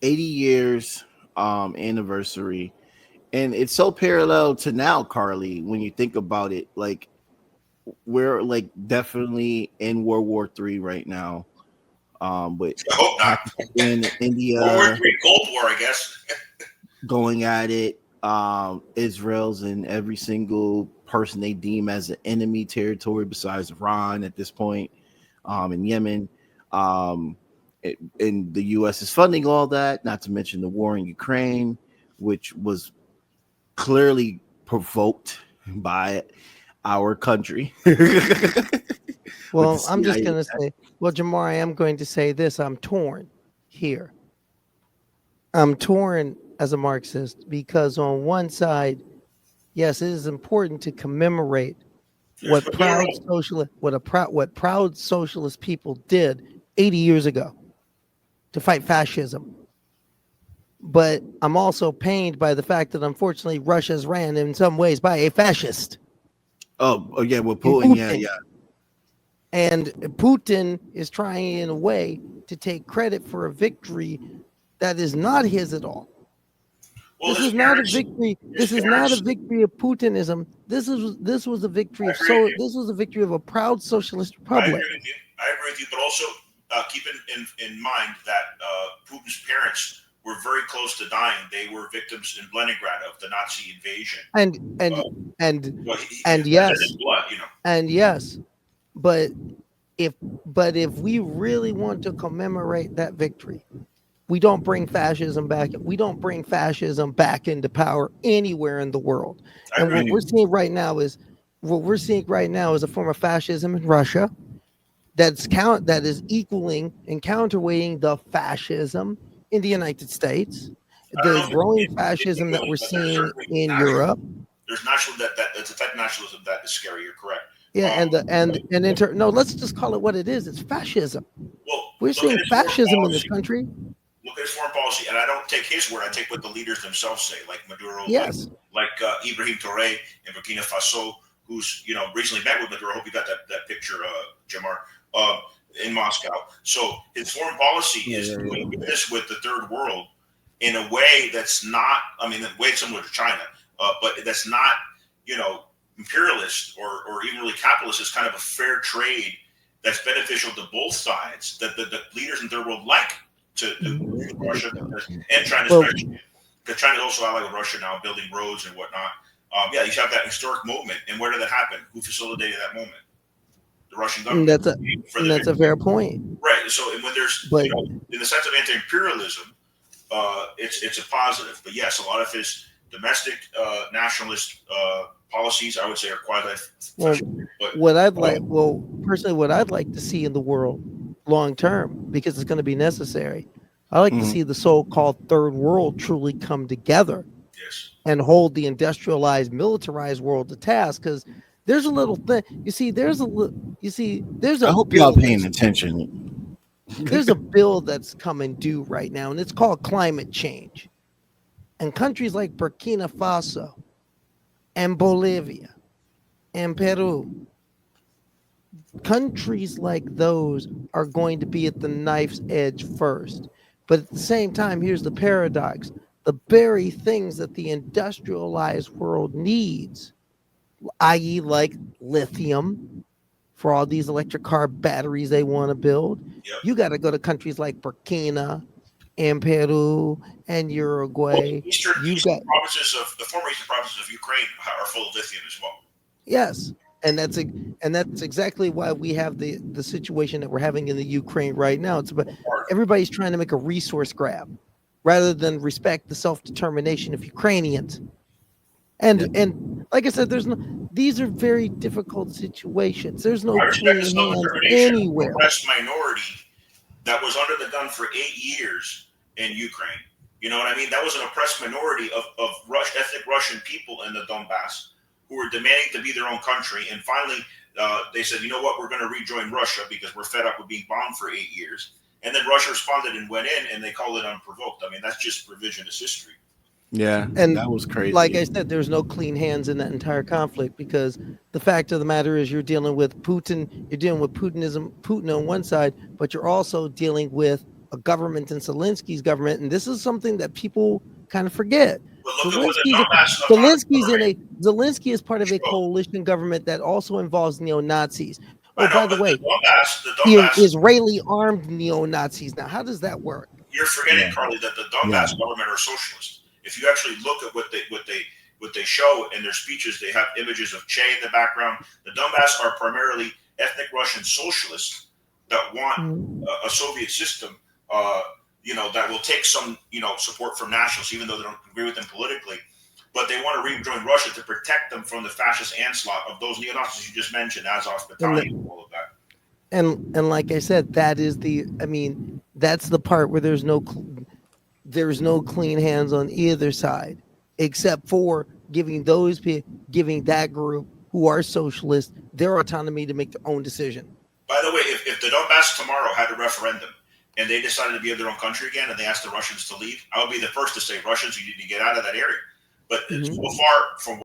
80 years anniversary, and it's so parallel to now, Carly, when you think about it. Like, we're like definitely in World War III right now, with I hope not. Pakistan and World War India III, Cold War, I guess. going at it. Israel's in every single person they deem as an enemy territory besides Iran at this point, in Yemen. Um, and the U.S. is funding all that, not to mention the war in Ukraine, which was clearly provoked by our country. With the Well, I'm just CIA. going to say, well, Jamar, I am going to say this. I'm torn here. I'm torn as a Marxist because on one side, yes, it is important to commemorate There's what proud Maduro. socialist what proud socialist people did 80 years ago to fight fascism. But I'm also pained by the fact that unfortunately Russia's ran in some ways by a fascist Oh yeah, with in Putin. Yeah, Putin. yeah. And Putin is trying in a way to take credit for a victory that is not his at all. Well, This his is not a parents, victory. his This is not a parents. victory of Putinism. This was a victory I of agree with you. this was a victory of a proud socialist I republic. agree with you. I agree with you. But also keep in mind that Putin's parents were very close to dying. They were victims in Leningrad of the Nazi invasion. And Uh, and well, and that's in yes, his blood, you know. and yes, but if if we really want to commemorate that victory, we don't bring fascism back. We don't bring fascism back into power anywhere in the world. I And agree with you. what we're seeing right now is a form of fascism in Russia that is equaling and counterweighting the fascism in the United States, I don't the know growing if fascism that equally, we're but there's seeing certainly in national. Europe. There's national that it's a type of nationalism that is scary. You're correct. Yeah, Um, no, let's just call it what it is. It's fascism. well, We're look at seeing his foreign fascism in this policy. country. Look at his foreign policy, and I don't take his word. I take what the leaders themselves say, like Maduro, Yes. like Ibrahim Traore in Burkina Faso, who's recently met with Maduro. I hope you got that picture, Jamar, uh, in Moscow. So his foreign policy Yeah, is yeah, doing yeah. business with the third world in a way that's not. I mean, in a way similar to China, but that's not imperialist or even really capitalist. It's kind of a fair trade that's beneficial to both sides. That the leaders in third world like to do with Russia and China Well, especially, because China is also allied with Russia now, building roads and whatnot. Yeah, you have that historic moment, and where did that happen? Who facilitated that moment? The Russian and government for the that's a fair point. right. So, and when there's But in the sense of anti-imperialism, it's a positive. But yes, a lot of his domestic nationalist policies, I would say, are well, quasi-fascist. But personally, what I'd like to see in the world long term, because it's going to be necessary, I like to Mhm. see the so-called third world truly come together yes, and hold the industrialized, militarized world to task. Because there's a little thing. There's I a hope y'all bill paying attention. that's coming due right now, and it's called climate change. And countries like Burkina Faso and Bolivia and Peru, countries like those are going to be at the knife's edge first. But at the same time, here's the paradox: the very things that the industrialized world needs, i.e., like lithium for all these electric car batteries they want to build, yep. you got to go to countries like Burkina and Peru and Well, Uruguay. the eastern You eastern got provinces of the former eastern provinces of Ukraine are full of lithium as well. Yes, and that's exactly why we have the situation that we're having in the Ukraine right now. It's about everybody's trying to make a resource grab rather than respect the self-determination of Ukrainians. Yeah. And like I said, there's no these are very difficult situations. There's no I respect the clean self hands determination of an anywhere. oppressed minority that was under the gun for 8 years in Ukraine. You know what I mean? That was an oppressed minority of ethnic Russian people in the Donbass who were demanding to be their own country. And finally, they said, you know what, we're going to rejoin Russia because we're fed up with being bombed for 8 years. And then Russia responded and went in, and they call it unprovoked. I mean, that's just revisionist history. Yeah, And that was like I crazy. said, there's no clean hands in that entire conflict because the fact of the matter is you're dealing with Putin, you're dealing with Putin on one side, but you're also dealing with a government in Zelensky's government, and this is something that people kind of forget. But look at what the Donbass Zelensky is part of a coalition government that also involves neo-Nazis. Oh, I know, by the but way, the the Donbass, Israeli armed neo-Nazis. Now, how does that work? You're forgetting, Carly, that the Donbass government are socialist. If you actually look at what they show in their speeches, they have images of Che in the background. The Donbass are primarily ethnic Russian socialists that want a Soviet system, that will take some, support from nationalists, even though they don't agree with them politically. But they want to rejoin Russia to protect them from the fascist onslaught of those neo-Nazis you just mentioned, Azov Battalion, and all of that. And like I said, that's the part where there's no clean hands on either side, except for giving that group who are socialists their autonomy to make their own decision. By the way, if the Donbass tomorrow had a referendum and they decided to be in their own country again and they asked the Russians to leave, I would be the first to say, Russians, you need to get out of that area. But it's so far from